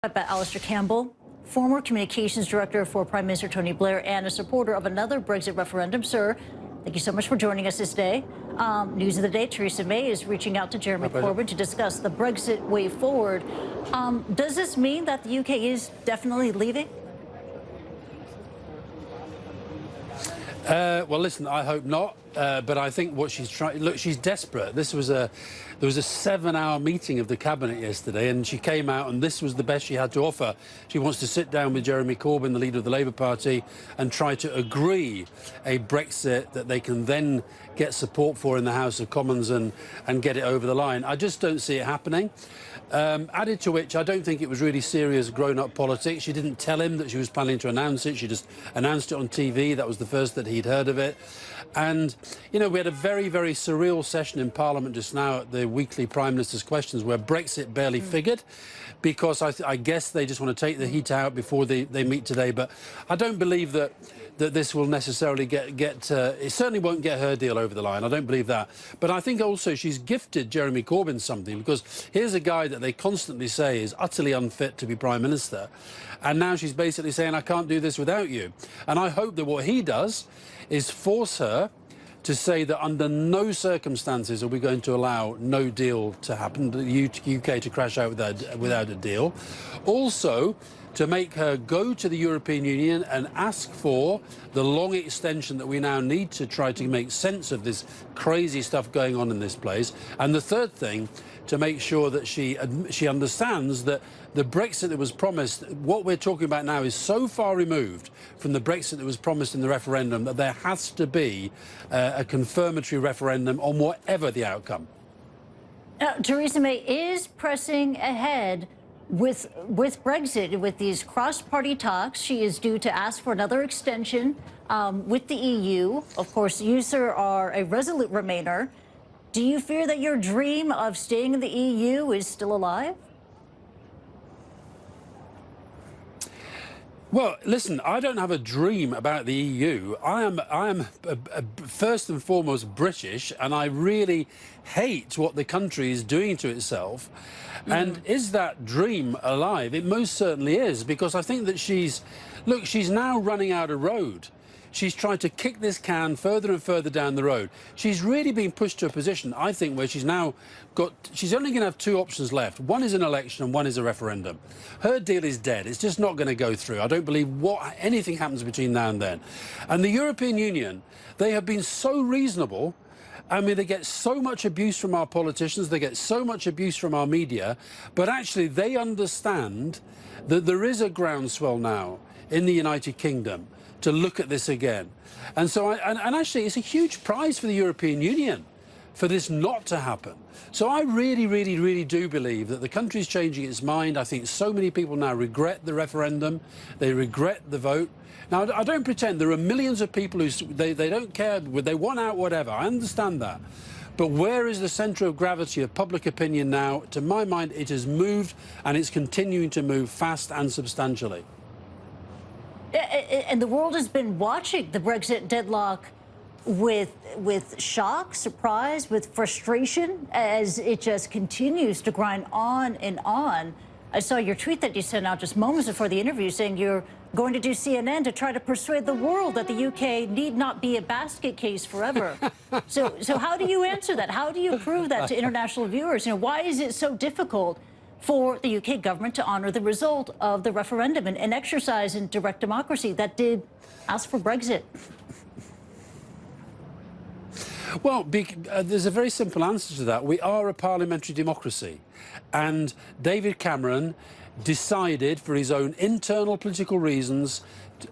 About Alastair Campbell, former communications director for Prime Minister Tony Blair and a supporter of another Brexit referendum. Sir, thank you so much for joining us this day. News of the day, Theresa May is reaching out to Jeremy Corbyn to discuss the Brexit way forward. Does this mean that the UK is definitely leaving? Well, listen, I hope not. But I think what she's trying... Look, she's desperate. There was a 7-hour meeting of the cabinet yesterday, and she came out, and this was the best she had to offer. She wants to sit down with Jeremy Corbyn, the leader of the Labour Party, and try to agree a Brexit that they can then get support for in the House of Commons and get it over the line. I just don't see it happening. Added to which, I don't think it was really serious grown-up politics. She didn't tell him that she was planning to announce it. She just announced it on TV. That was the first that he'd heard of it. And, you know, we had a very, very surreal session in Parliament just now at the weekly Prime Minister's Questions where Brexit barely figured, because I guess they just want to take the heat out before they meet today. But I don't believe that this will necessarily get it certainly won't get her deal over the line. I don't believe that. But I think also she's gifted Jeremy Corbyn something, because here's a guy that they constantly say is utterly unfit to be Prime Minister. And now she's basically saying, I can't do this without you. And I hope that what he does is force her to say that under no circumstances are we going to allow no deal to happen, the UK to crash out without a deal. Also, to make her go to the European Union and ask for the long extension that we now need to try to make sense of this crazy stuff going on in this place. And the third thing, to make sure that she understands that the Brexit that was promised, what we're talking about now, is so far removed from the Brexit that was promised in the referendum that there has to be a confirmatory referendum on whatever the outcome. Theresa May is pressing ahead with Brexit, with these cross-party talks. She is due to ask for another extension with the EU. Of course, you, sir, are a resolute Remainer. Do you fear that your dream of staying in the EU is still alive? Well, listen, I don't have a dream about the EU. I am first and foremost British, and I really hate what the country is doing to itself. And is that dream alive? It most certainly is, because I think that she's now running out of road. She's trying to kick this can further and further down the road. She's really been pushed to a position, I think, where she's only going to have two options left. One is an election and one is a referendum. Her deal is dead. It's just not going to go through. I don't believe anything happens between now and then. And the European Union, they have been so reasonable. I mean, they get so much abuse from our politicians, they get so much abuse from our media, but actually they understand that there is a groundswell now in the United Kingdom to look at this again. And so, and actually, it's a huge prize for the European Union for this not to happen. So I really, really, really do believe that the country's changing its mind. I think so many people now regret the referendum. They regret the vote. Now, I don't pretend there are millions of people who they don't care, they want out whatever. I understand that. But where is the centre of gravity of public opinion now? To my mind, it has moved, and it's continuing to move fast and substantially. And the world has been watching the Brexit deadlock with shock, surprise, with frustration, as it just continues to grind on and on. I saw your tweet that you sent out just moments before the interview saying you're going to do CNN to try to persuade the world that the UK need not be a basket case forever. So how do you answer that? How do you prove that to international viewers? You know, why is it so difficult for the UK government to honour the result of the referendum and an exercise in direct democracy that did ask for Brexit? Well, there's a very simple answer to that. We are a parliamentary democracy, and David Cameron decided, for his own internal political reasons,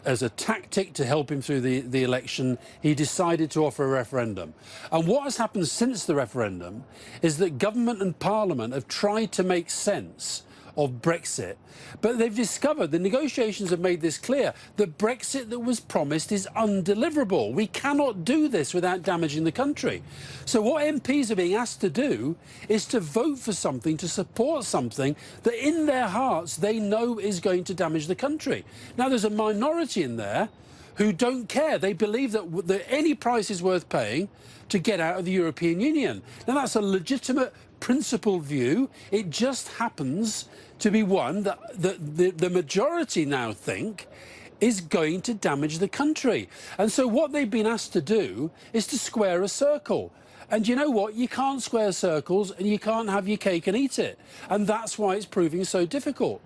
as a tactic to help him through the election, he decided to offer a referendum. And what has happened since the referendum is that government and parliament have tried to make sense of Brexit, but they've discovered, the negotiations have made this clear, that Brexit that was promised is undeliverable. We cannot do this without damaging the country. So what MPs are being asked to do is to vote for something, to support something that in their hearts they know is going to damage the country. Now, there's a minority in there who don't care. They believe that any price is worth paying to get out of the European Union. Now, that's a legitimate principled view. It just happens to be one that the majority now think is going to damage the country. And so what they've been asked to do is to square a circle. And you know what? You can't square circles and you can't have your cake and eat it. And that's why it's proving so difficult.